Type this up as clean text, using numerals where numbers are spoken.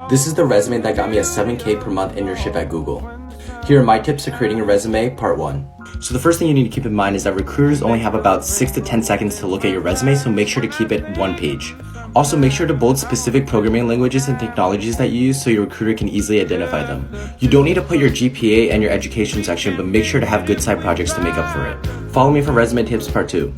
This is the resume that got me a $7K per month internship at Google. Here are my tips to creating a resume, part 1. So the first thing you need to keep in mind is that recruiters only have about 6 to 10 seconds to look at your resume, so make sure to keep it one page. Also, make sure to bold specific programming languages and technologies that you use so your recruiter can easily identify them. You don't need to put your GPA and your education section, but make sure to have good side projects to make up for it. Follow me for resume tips part 2.